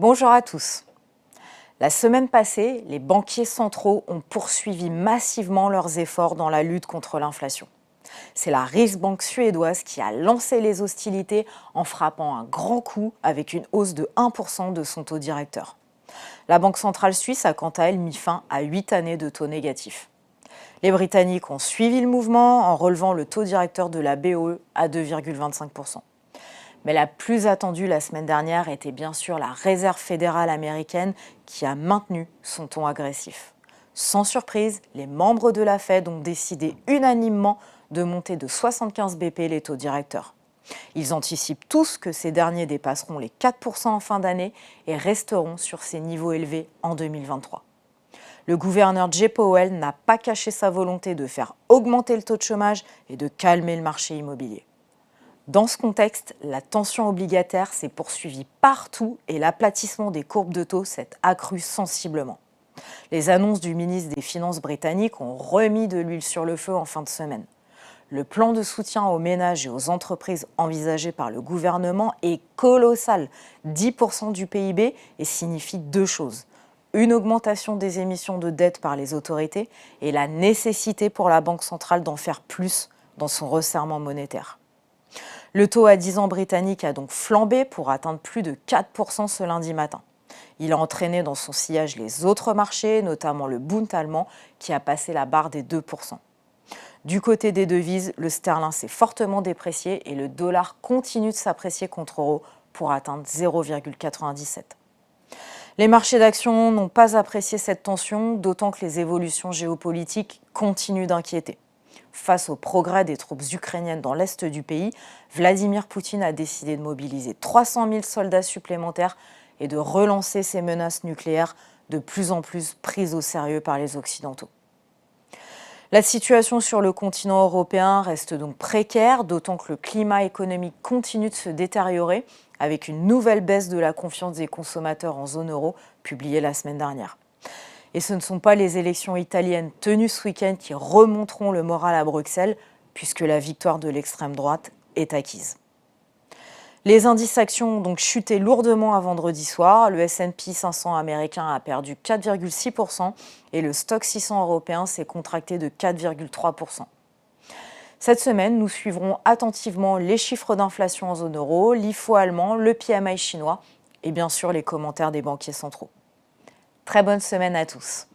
Bonjour à tous. La semaine passée, les banquiers centraux ont poursuivi massivement leurs efforts dans la lutte contre l'inflation. C'est la Riksbank suédoise qui a lancé les hostilités en frappant un grand coup avec une hausse de 1% de son taux directeur. La Banque centrale suisse a quant à elle mis fin à 8 années de taux négatifs. Les Britanniques ont suivi le mouvement en relevant le taux directeur de la BOE à 2,25%. Mais la plus attendue la semaine dernière était bien sûr la Réserve fédérale américaine qui a maintenu son ton agressif. Sans surprise, les membres de la Fed ont décidé unanimement de monter de 75 BP les taux directeurs. Ils anticipent tous que ces derniers dépasseront les 4% en fin d'année et resteront sur ces niveaux élevés en 2023. Le gouverneur Jay Powell n'a pas caché sa volonté de faire augmenter le taux de chômage et de calmer le marché immobilier. Dans ce contexte, la tension obligataire s'est poursuivie partout et l'aplatissement des courbes de taux s'est accru sensiblement. Les annonces du ministre des Finances britannique ont remis de l'huile sur le feu en fin de semaine. Le plan de soutien aux ménages et aux entreprises envisagé par le gouvernement est colossal, 10% du PIB, et signifie deux choses. Une augmentation des émissions de dette par les autorités et la nécessité pour la Banque centrale d'en faire plus dans son resserrement monétaire. Le taux à 10 ans britannique a donc flambé pour atteindre plus de 4% ce lundi matin. Il a entraîné dans son sillage les autres marchés, notamment le Bund allemand, qui a passé la barre des 2%. Du côté des devises, le sterling s'est fortement déprécié et le dollar continue de s'apprécier contre l'euro pour atteindre 0,97. Les marchés d'actions n'ont pas apprécié cette tension, d'autant que les évolutions géopolitiques continuent d'inquiéter. Face au progrès des troupes ukrainiennes dans l'est du pays, Vladimir Poutine a décidé de mobiliser 300 000 soldats supplémentaires et de relancer ses menaces nucléaires de plus en plus prises au sérieux par les Occidentaux. La situation sur le continent européen reste donc précaire, d'autant que le climat économique continue de se détériorer avec une nouvelle baisse de la confiance des consommateurs en zone euro publiée la semaine dernière. Et ce ne sont pas les élections italiennes tenues ce week-end qui remonteront le moral à Bruxelles, puisque la victoire de l'extrême droite est acquise. Les indices actions ont donc chuté lourdement à vendredi soir. Le S&P 500 américain a perdu 4,6% et le Stoxx 600 européen s'est contracté de 4,3%. Cette semaine, nous suivrons attentivement les chiffres d'inflation en zone euro, l'IFO allemand, le PMI chinois et bien sûr les commentaires des banquiers centraux. Très bonne semaine à tous.